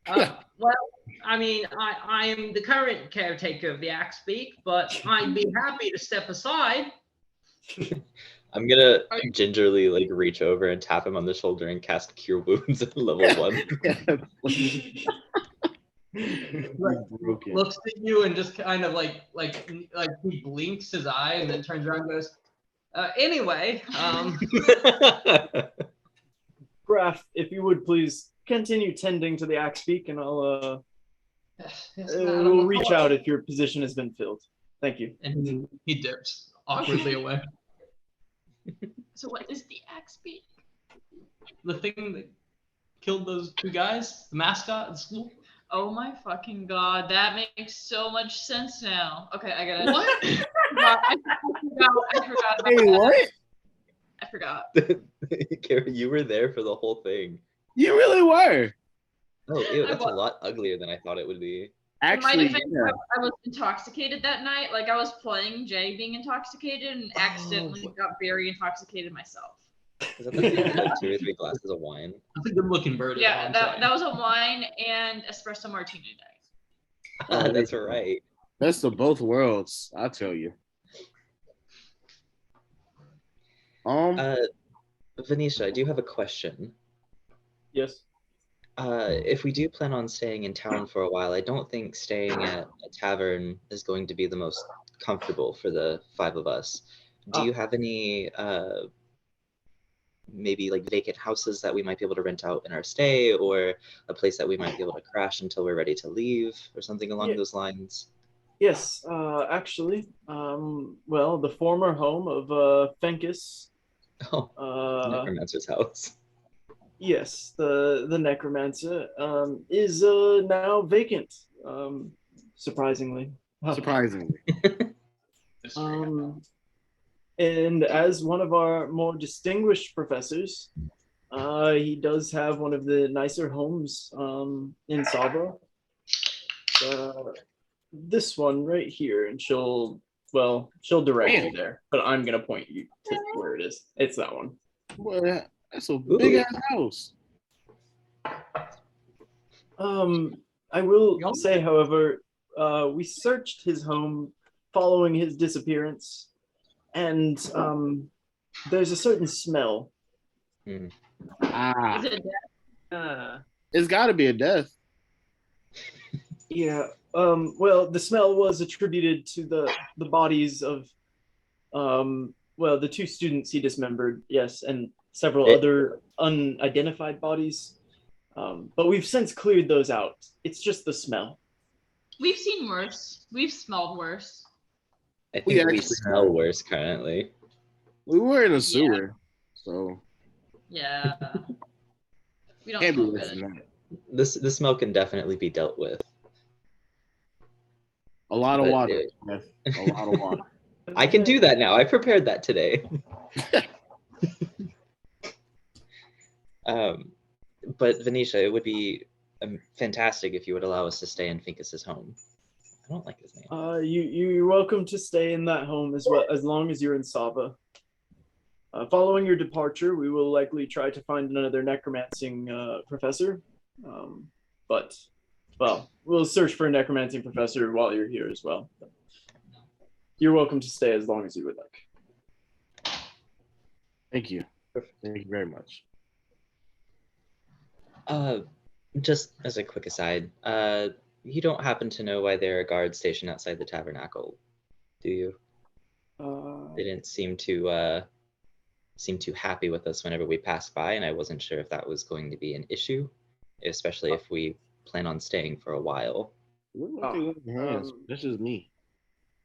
[SPEAKER 7] Well, I mean, I am the current caretaker of the axe beak, but I'd be happy to step aside.
[SPEAKER 6] I'm gonna gingerly like reach over and tap him on the shoulder and cast Cure Wounds at level 1.
[SPEAKER 7] Looks at you and just kind of like he blinks his eye and then turns around and goes, anyway,
[SPEAKER 1] Graf, if you would please continue tending to the Axebeak, and I'll we'll reach out if your position has been filled. Thank you.
[SPEAKER 7] And he dips awkwardly away.
[SPEAKER 5] So what is the axe beak?
[SPEAKER 7] The thing that killed those two guys, the mascot at school.
[SPEAKER 5] Oh my fucking god, that makes so much sense now. Okay, I gotta.
[SPEAKER 7] What?
[SPEAKER 5] I forgot about
[SPEAKER 3] Hey,
[SPEAKER 5] that.
[SPEAKER 3] what?
[SPEAKER 5] I forgot.
[SPEAKER 6] Carrie, you were there for the whole thing.
[SPEAKER 3] You really were.
[SPEAKER 6] Oh, ew, that's a
[SPEAKER 5] was.
[SPEAKER 6] lot uglier than I thought it would be.
[SPEAKER 3] Actually,
[SPEAKER 5] In my defense,
[SPEAKER 3] yeah.
[SPEAKER 5] I was intoxicated that night. Like I was playing Jay being intoxicated and accidentally got very intoxicated myself.
[SPEAKER 6] Is that like 2 or 3 glasses of wine?
[SPEAKER 7] That's a good looking bird.
[SPEAKER 5] Yeah, that was a wine and espresso martini night.
[SPEAKER 6] That's right.
[SPEAKER 3] Best of both worlds, I tell you.
[SPEAKER 6] Venetia, I do have a question.
[SPEAKER 1] Yes.
[SPEAKER 6] If we do plan on staying in town for a while, I don't think staying at a tavern is going to be the most comfortable for the 5 of us. Do you have any maybe like vacant houses that we might be able to rent out in our stay, or a place that we might be able to crash until we're ready to leave, or something along those lines?
[SPEAKER 1] Yes, actually, well, the former home of Fenkus.
[SPEAKER 6] Necromancer's house.
[SPEAKER 1] Yes, the necromancer is now vacant. Surprisingly.
[SPEAKER 3] Surprisingly.
[SPEAKER 1] And as one of our more distinguished professors, he does have one of the nicer homes in Sava. This one right here, and she'll direct you there, but I'm gonna point you to where it is. It's that one.
[SPEAKER 3] Well, that's a big ass house.
[SPEAKER 1] I will say, however, we searched his home following his disappearance, and there's a certain smell.
[SPEAKER 5] Is it death?
[SPEAKER 3] It's got to be a death.
[SPEAKER 1] Yeah. Well, the smell was attributed to the bodies of the 2 students he dismembered, yes, and several other unidentified bodies. But we've since cleared those out. It's just the smell.
[SPEAKER 5] We've seen worse. We've smelled worse.
[SPEAKER 6] I think we smell worse currently.
[SPEAKER 3] We were in a sewer, so
[SPEAKER 5] yeah. We don't
[SPEAKER 3] can't be
[SPEAKER 5] smell
[SPEAKER 3] worse
[SPEAKER 5] good.
[SPEAKER 3] than that.
[SPEAKER 6] The smell can definitely be dealt with.
[SPEAKER 3] A lot of water. Yes, a lot of water.
[SPEAKER 6] I can do that now. I prepared that today. But Venetia, it would be fantastic if you would allow us to stay in Finkus's home. I don't like his name.
[SPEAKER 1] You're welcome to stay in that home as well, as long as you're in Sava. Following your departure, we will likely try to find another necromancing professor. But we'll search for a necromancing professor while you're here as well. You're welcome to stay as long as you would like.
[SPEAKER 3] Thank you. Thank you very much.
[SPEAKER 6] Just as a quick aside, You don't happen to know why there are guards stationed outside the tabernacle, do you? They didn't seem too happy with us whenever we passed by, and I wasn't sure if that was going to be an issue, especially if we plan on staying for a while.
[SPEAKER 3] This is me.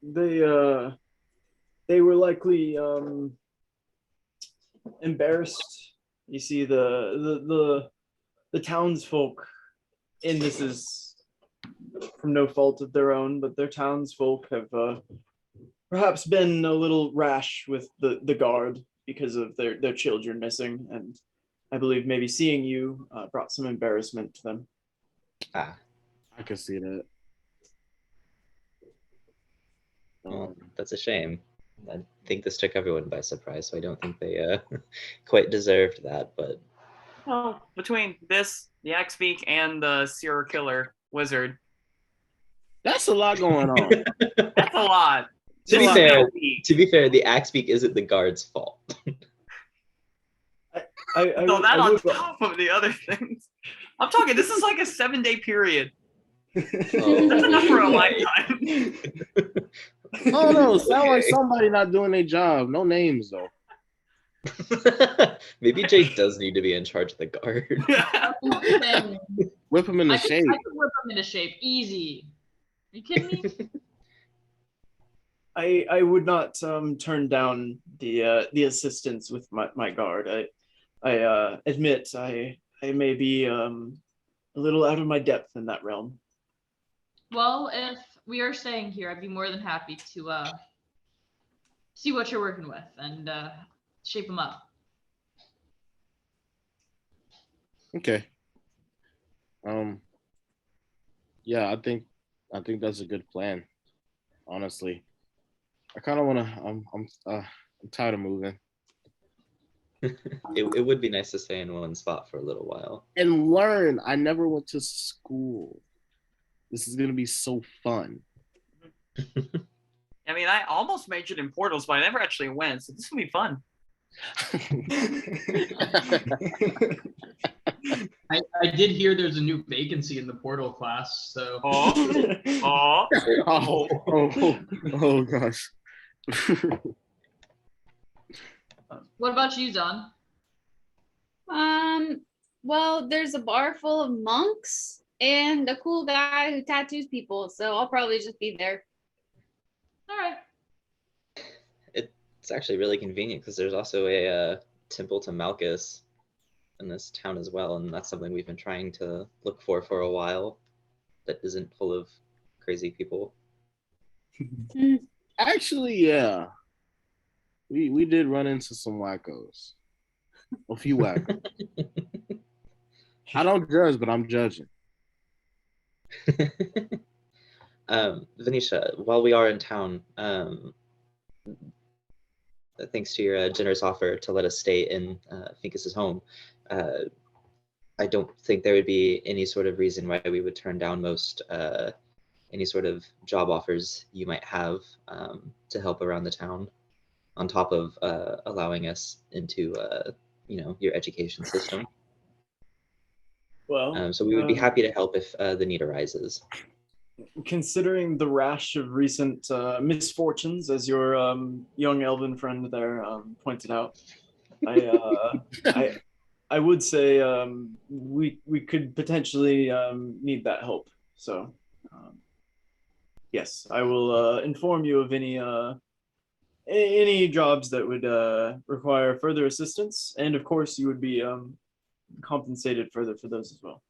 [SPEAKER 1] They were likely embarrassed. You see, the townsfolk, and this is from no fault of their own, but their townsfolk have perhaps been a little rash with the guard because of their children missing, and I believe maybe seeing you brought some embarrassment to them.
[SPEAKER 3] I can see that.
[SPEAKER 6] Well, that's a shame. I think this took everyone by surprise, so I don't think they quite deserved that. But
[SPEAKER 8] Well, between this, the Axe Beak, and the serial killer wizard,
[SPEAKER 3] that's a lot going on.
[SPEAKER 8] that's a lot.
[SPEAKER 6] to be fair, the Axe Beak isn't the guard's fault.
[SPEAKER 8] So that on top of the other things. I'm talking, this is like a 7-day period. That's enough for a lifetime.
[SPEAKER 3] Oh no, sound like somebody not doing their job. No names though.
[SPEAKER 6] Maybe Jake does need to be in charge of the guard.
[SPEAKER 3] Whip him into shape.
[SPEAKER 5] I could whip him into shape. Easy. Are you kidding me?
[SPEAKER 1] I would not turn down the assistance with my guard. I admit I may be a little out of my depth in that realm.
[SPEAKER 5] Well, if we are staying here, I'd be more than happy to see what you're working with and shape them up.
[SPEAKER 3] Okay. Yeah, I think that's a good plan. Honestly, I kind of want to. I'm tired of moving.
[SPEAKER 6] It would be nice to stay in one spot for a little while
[SPEAKER 3] and learn. I never went to school. This is gonna be so fun.
[SPEAKER 8] I mean, I almost majored in portals, but I never actually went, so this will be fun.
[SPEAKER 7] I did hear there's a new vacancy in the portal class, so.
[SPEAKER 8] Oh
[SPEAKER 3] gosh.
[SPEAKER 5] What about you, Don?
[SPEAKER 4] Well, there's a bar full of monks and a cool guy who tattoos people, so I'll probably just be there.
[SPEAKER 5] All right.
[SPEAKER 6] It's actually really convenient because there's also a temple to Malchus in this town as well, and that's something we've been trying to look for a while that isn't full of crazy people.
[SPEAKER 3] Actually, yeah. We did run into some wackos. A few wackos. I don't judge, but I'm judging.
[SPEAKER 6] Venetia, while we are in town, thanks to your generous offer to let us stay in Finkus's home, I don't think there would be any sort of reason why we would turn down most any sort of job offers you might have to help around the town, on top of allowing us into your education system.
[SPEAKER 1] Well,
[SPEAKER 6] so we would be happy to help if the need arises.
[SPEAKER 1] Considering the rash of recent misfortunes, as your young elven friend there pointed out, I would say we could potentially need that help. So yes, I will inform you of any jobs that would require further assistance, and of course you would be compensated further for those as well.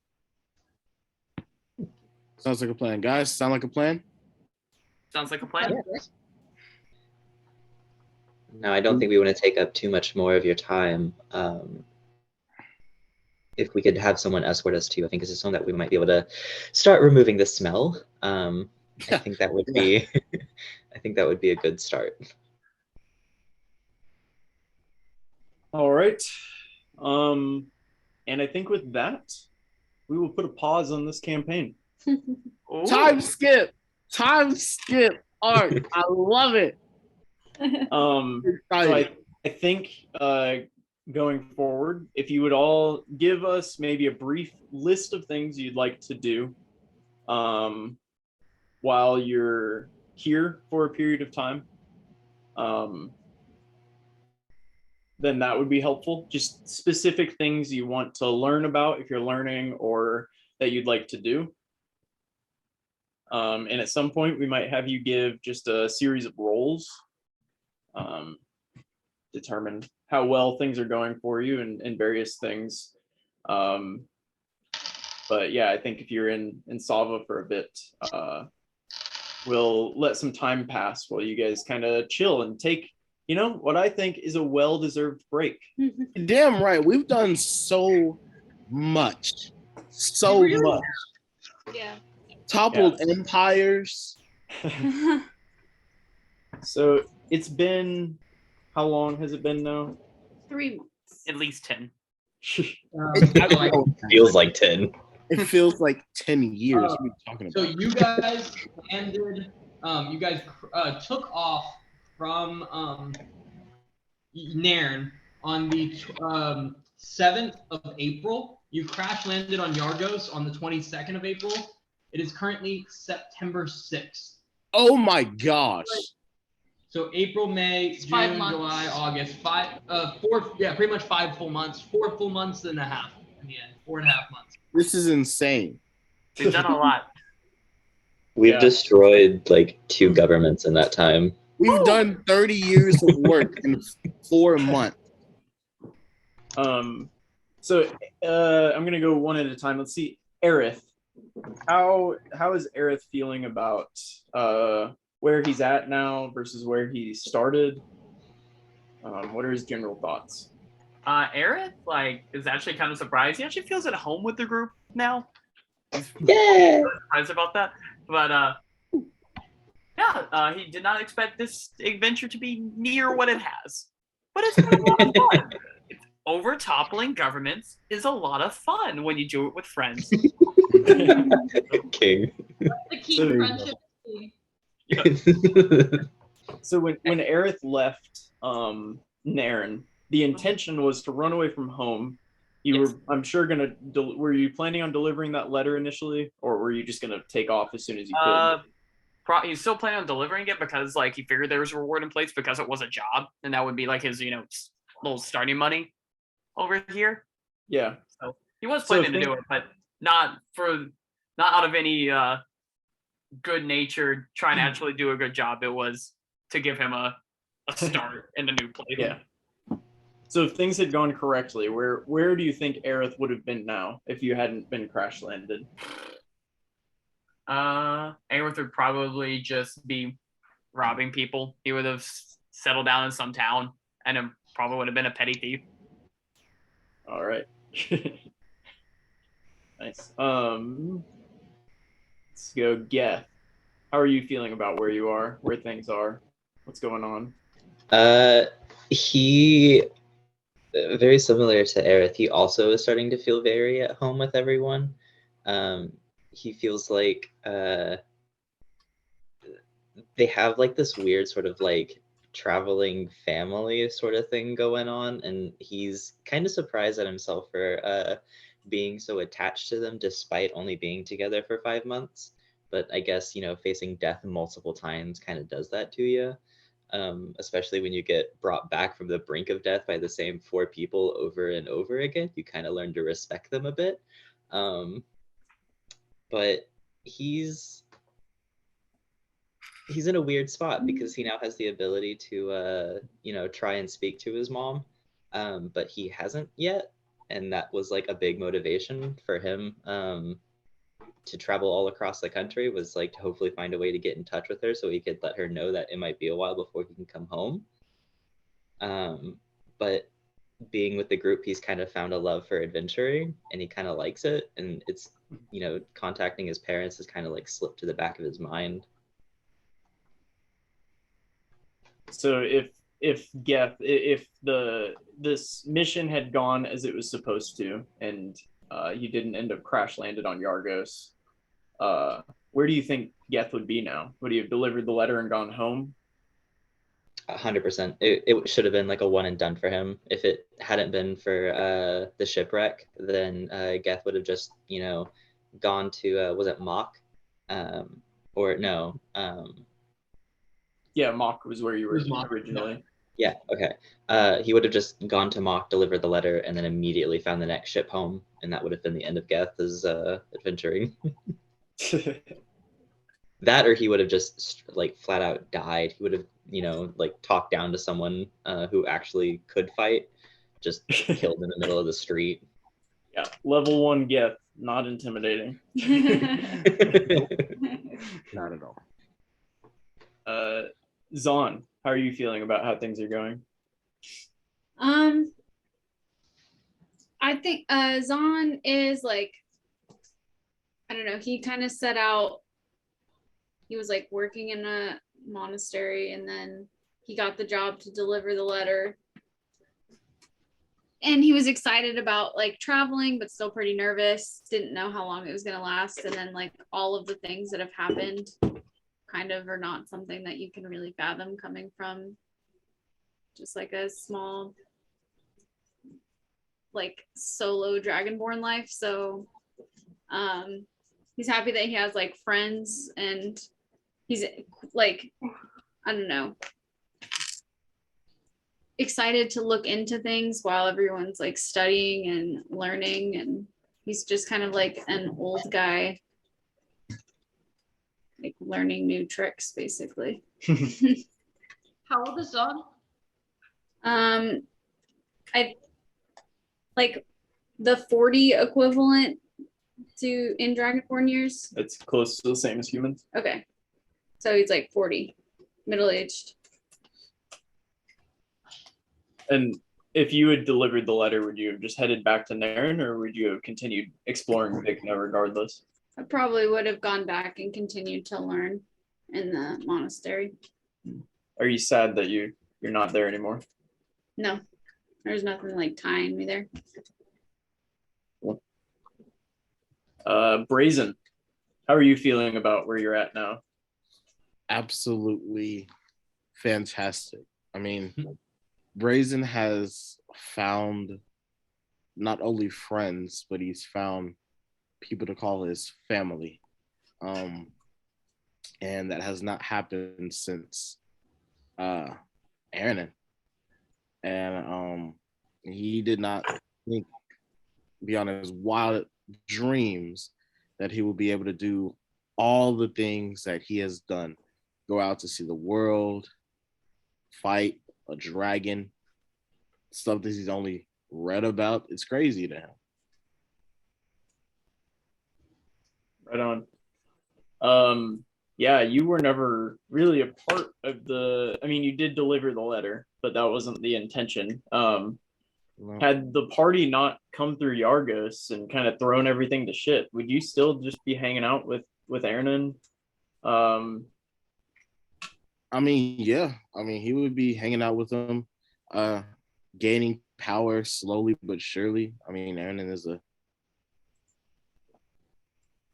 [SPEAKER 3] Sounds like a plan. Guys, sound like a plan?
[SPEAKER 8] Sounds like a plan.
[SPEAKER 6] Yes. Now, I don't think we want to take up too much more of your time. If we could have someone escort us to, I think this is something that we might be able to start removing the smell. I think that would be, I think that would be a good start.
[SPEAKER 1] All right. And I think with that, we will put a pause on this campaign.
[SPEAKER 3] Time skip art. I love it.
[SPEAKER 1] So I think going forward, if you would all give us maybe a brief list of things you'd like to do, while you're here for a period of time, then that would be helpful. Just specific things you want to learn about if you're learning, or that you'd like to do. And at some point, we might have you give just a series of roles, determine how well things are going for you and various things. But yeah, I think if you're in Sava for a bit, we'll let some time pass while you guys kind of chill and take, what I think is a well-deserved break.
[SPEAKER 3] Damn right. We've done so much. So much.
[SPEAKER 4] Yeah.
[SPEAKER 3] Toppled empires.
[SPEAKER 1] So it's been, how long has it been now?
[SPEAKER 4] 3 months.
[SPEAKER 8] At least 10.
[SPEAKER 6] Feels like 10.
[SPEAKER 3] It feels like 10 years. What are we talking
[SPEAKER 7] So
[SPEAKER 3] about?
[SPEAKER 7] you guys landed. You guys took off from Nairn on the 7th of April. You crash landed on Yargos on the 22nd of April. It is currently September 6th.
[SPEAKER 3] Oh my gosh.
[SPEAKER 7] So April, May,
[SPEAKER 5] It's
[SPEAKER 7] June,
[SPEAKER 5] 5 months.
[SPEAKER 7] July, August, pretty much 5 full months. 4 full months and a half in the end. 4.5 months.
[SPEAKER 3] This is insane.
[SPEAKER 8] We've done a lot.
[SPEAKER 6] We've destroyed like 2 governments in that time.
[SPEAKER 3] We've done 30 years of work in 4 months.
[SPEAKER 1] So I'm gonna go one at a time. Let's see, Aerith. How is Aerith feeling about where he's at now versus where he started? What are his general thoughts?
[SPEAKER 8] Aerith, is actually kind of surprised. He actually feels at home with the group now.
[SPEAKER 6] Yeah.
[SPEAKER 8] Surprised about that. But he did not expect this adventure to be near what it has. But it's been a lot of fun. Over toppling governments is a lot of fun when you do it with friends.
[SPEAKER 6] King.
[SPEAKER 5] The key
[SPEAKER 1] So-
[SPEAKER 5] friendship.
[SPEAKER 1] So when Aerith left Nairn, the intention was to run away from home. You
[SPEAKER 8] Yes.
[SPEAKER 1] were, I'm sure, were you planning on delivering that letter initially, or were you just gonna take off as soon as you could?
[SPEAKER 8] He's still planning on delivering it because he figured there was a reward in place because it was a job, and that would be his little starting money over here.
[SPEAKER 1] Yeah.
[SPEAKER 8] So he was
[SPEAKER 1] So
[SPEAKER 8] planning to do it, but not out of any good nature trying to actually do a good job. It was to give him a start in a new place.
[SPEAKER 1] Yeah. So if things had gone correctly, where do you think Aerith would have been now if you hadn't been crash landed?
[SPEAKER 8] Aerith would probably just be robbing people. He would have settled down in some town, and it probably would have been a petty thief.
[SPEAKER 1] All right. Nice. Let's go, Geth. How are you feeling about where you are, where things are? What's going on?
[SPEAKER 6] He, very similar to Aerith, he also is starting to feel very at home with everyone. He feels like they have this weird sort of traveling family sort of thing going on, and he's kind of surprised at himself for being so attached to them despite only being together for 5 months. But I guess facing death multiple times kind of does that to you, especially when you get brought back from the brink of death by the same 4 people over and over again. You kind of learn to respect them a bit. But he's in a weird spot because he now has the ability to try and speak to his mom, but he hasn't yet, and that was a big motivation for him to travel all across the country, was to hopefully find a way to get in touch with her so he could let her know that it might be a while before he can come home. But being with the group, he's kind of found a love for adventuring, and he kind of likes it, and it's contacting his parents has kind of slipped to the back of his mind.
[SPEAKER 1] So if Geth, if this mission had gone as it was supposed to, and you didn't end up crash landed on Yargos, where do you think Geth would be now? Would he have delivered the letter and gone home?
[SPEAKER 6] 100%. It should have been a one and done for him. If it hadn't been for the shipwreck, then Geth would have just gone to was it Mock or no,
[SPEAKER 1] Yeah, Mock was where you were
[SPEAKER 7] Was Mock,
[SPEAKER 1] originally.
[SPEAKER 6] yeah, okay. He would have just gone to Mock, delivered the letter, and then immediately found the next ship home, and that would have been the end of Geth's adventuring. That, or he would have just like flat out died. He would have, like talked down to someone who actually could fight, just killed in the middle of the street.
[SPEAKER 1] Yeah, level 1 Geth, not intimidating.
[SPEAKER 3] Not at all.
[SPEAKER 1] Zon, how are you feeling about how things are going?
[SPEAKER 4] I think Zon is like, I don't know, he kind of set out, he was like working in a monastery, and then he got the job to deliver the letter. And he was excited about like traveling, but still pretty nervous, didn't know how long it was going to last. And then like all of the things that have happened kind of are not something that you can really fathom coming from just like a small like solo dragonborn life. So he's happy that he has like friends, and he's like, I don't know, excited to look into things while everyone's like studying and learning, and he's just kind of like an old guy like learning new tricks basically.
[SPEAKER 5] How old is Zon?
[SPEAKER 4] I like the 40 equivalent to in Dragonborn years.
[SPEAKER 1] It's close to the same as humans.
[SPEAKER 4] Okay, so he's like 40, middle-aged.
[SPEAKER 1] And if you had delivered the letter, would you have just headed back to Naren, or would you have continued exploring Vikna regardless?
[SPEAKER 4] I probably would have gone back and continued to learn in the monastery.
[SPEAKER 1] Are you sad that you're not there anymore?
[SPEAKER 4] No, there's nothing like tying me there.
[SPEAKER 1] Brazen, how are you feeling about where you're at now?
[SPEAKER 3] Absolutely fantastic. I mean, Brazen has found not only friends, but he's found people to call his family. And that has not happened since Aaron. And he did not think beyond his wild dreams that he will be able to do all the things that he has done. Go out to see the world, fight a dragon, stuff that he's only read about. It's crazy to him.
[SPEAKER 1] Right on. Yeah, you were never really a part of you did deliver the letter, but that wasn't the intention. No. Had the party not come through Yargos and kind of thrown everything to shit, would you still just be hanging out with Ernan?
[SPEAKER 3] Yeah. He would be hanging out with them, gaining power slowly but surely. Ernan is a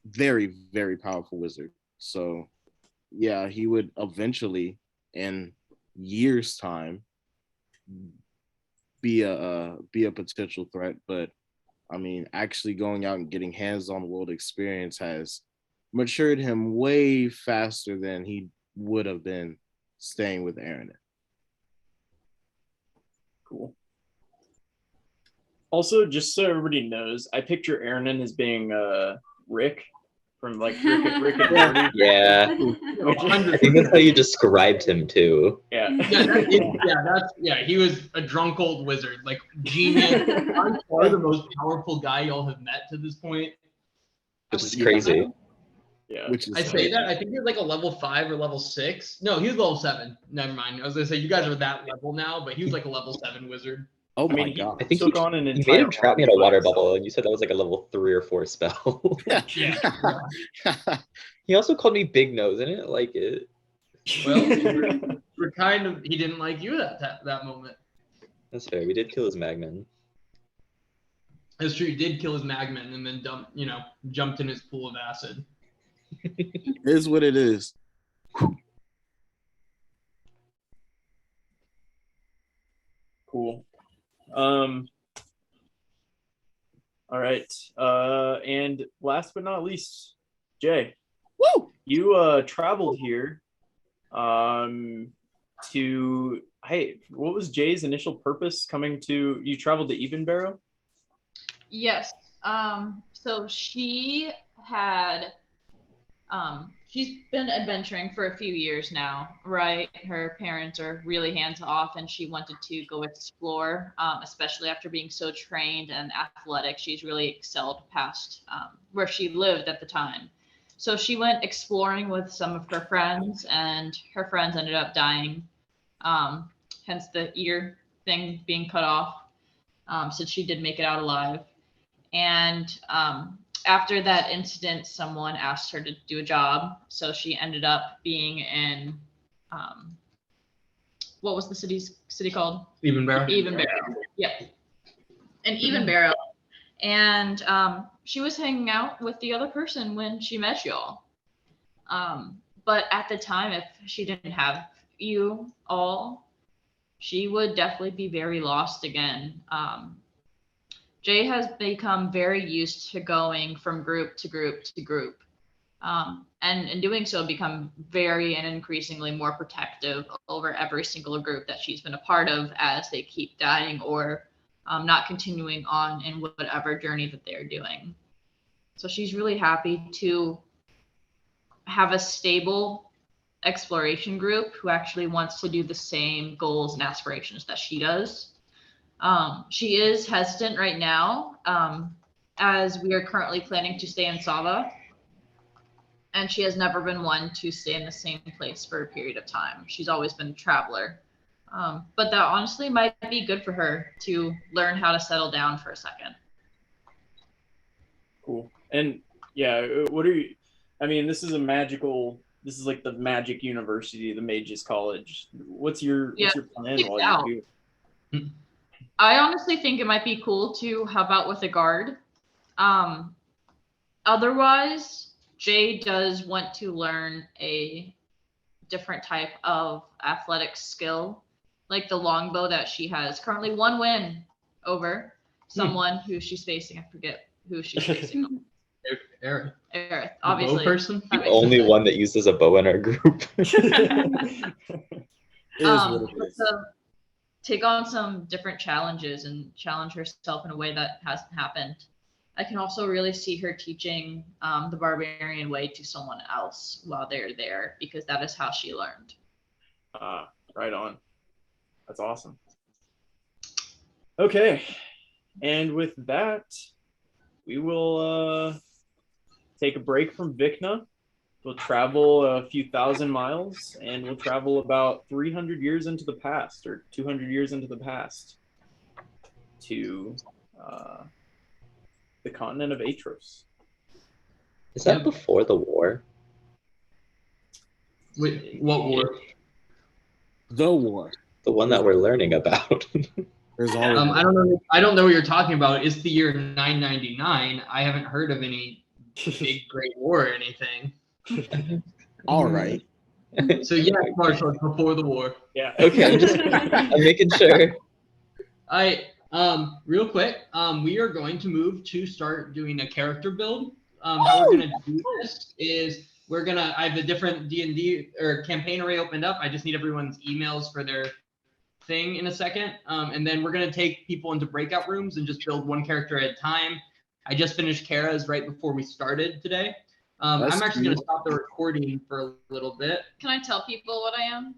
[SPEAKER 3] very, very powerful wizard. So, yeah, he would eventually, in years' time, be a potential threat. But actually going out and getting hands-on world experience has matured him way faster than he would have been staying with Aaron.
[SPEAKER 1] Cool. Also, just so everybody knows, I picture Aaron as being Rick from like Rick and Morty.
[SPEAKER 6] Yeah. I think that's how you described him too.
[SPEAKER 1] Yeah.
[SPEAKER 7] He was a drunk old wizard, like genius. I'm probably the most powerful guy y'all have met to this point.
[SPEAKER 6] Which is crazy.
[SPEAKER 1] Yeah.
[SPEAKER 7] I say that. I think he's like a level 5 or level 6. No, he was level 7. Never mind. I was gonna say you guys are that level now, but he was like a level 7 wizard.
[SPEAKER 3] Oh my god!
[SPEAKER 6] I think
[SPEAKER 1] took on an
[SPEAKER 6] you
[SPEAKER 1] entire
[SPEAKER 6] made him trap me in a water
[SPEAKER 1] himself.
[SPEAKER 6] bubble, and you said that was like a level 3 or 4 spell.
[SPEAKER 1] Yeah.
[SPEAKER 6] He also called me Big Nose. I didn't like it.
[SPEAKER 7] Well, we're kind of. He didn't like you that moment.
[SPEAKER 6] That's fair. We did kill his Magman.
[SPEAKER 7] That's true. He did kill his Magman and then jumped in his pool of acid.
[SPEAKER 3] It is what it is.
[SPEAKER 1] Cool. All right. And last but not least, Jay.
[SPEAKER 3] Woo!
[SPEAKER 1] You traveled here to what was Jay's initial purpose coming to you traveled to Evenbarrow?
[SPEAKER 5] Yes. So she had she's been adventuring for a few years now, right? Her parents are really hands off, and she wanted to go explore, especially after being so trained and athletic. She's really excelled past where she lived at the time. So she went exploring with some of her friends, and her friends ended up dying, hence the ear thing being cut off. So she did make it out alive. And after that incident, someone asked her to do a job. So she ended up being in, what was the city called?
[SPEAKER 7] Evenbarrow.
[SPEAKER 5] Evenbarrow. Yep. In Evenbarrow. And she was hanging out with the other person when she met y'all. But at the time, if she didn't have you all, she would definitely be very lost again. Jay has become very used to going from group to group to group. And in doing so, become very and increasingly more protective over every single group that she's been a part of as they keep dying or not continuing on in whatever journey that they're doing. So she's really happy to have a stable exploration group who actually wants to do the same goals and aspirations that she does. She is hesitant right now, as we are currently planning to stay in Sava, and she has never been one to stay in the same place for a period of time. She's always been a traveler. But that honestly might be good for her to learn how to settle down for a second.
[SPEAKER 1] Cool. And yeah, what are you? I mean, this is like the magic university, the Mages College. What's your plan while you do?
[SPEAKER 5] I honestly think it might be cool to help out with a guard. Otherwise, Jay does want to learn a different type of athletic skill, like the longbow that she has currently one win over someone who she's facing. I forget who she's facing.
[SPEAKER 7] Aerith.
[SPEAKER 5] Aerith, obviously.
[SPEAKER 7] Bow person?
[SPEAKER 6] The only one that uses a bow in our group.
[SPEAKER 5] So take on some different challenges and challenge herself in a way that hasn't happened. I can also really see her teaching the barbarian way to someone else while they're there, because that is how she learned.
[SPEAKER 1] Right on. That's awesome. Okay. And with that, we will take a break from Vikna. We'll travel a few thousand miles, and we'll travel about 300 years into the past, or 200 years into the past, to the continent of Atros.
[SPEAKER 6] Is that before the war?
[SPEAKER 7] Wait, what war?
[SPEAKER 3] The war.
[SPEAKER 6] The one that we're learning about.
[SPEAKER 3] There's always
[SPEAKER 7] I don't know. I don't know what you're talking about. It's the year 999. I haven't heard of any big Great War or anything.
[SPEAKER 3] all right.
[SPEAKER 7] So yeah, Marshall, it's before the war.
[SPEAKER 1] Yeah.
[SPEAKER 6] Okay, I'm making sure.
[SPEAKER 7] Real quick, we are going to move to start doing a character build. How we're gonna do this is I have a different D&D or campaign array opened up. I just need everyone's emails for their thing in a second. And then we're gonna take people into breakout rooms and just build one character at a time. I just finished Kara's right before we started today. I'm actually gonna stop the recording for a little bit.
[SPEAKER 5] Can I tell people what I am?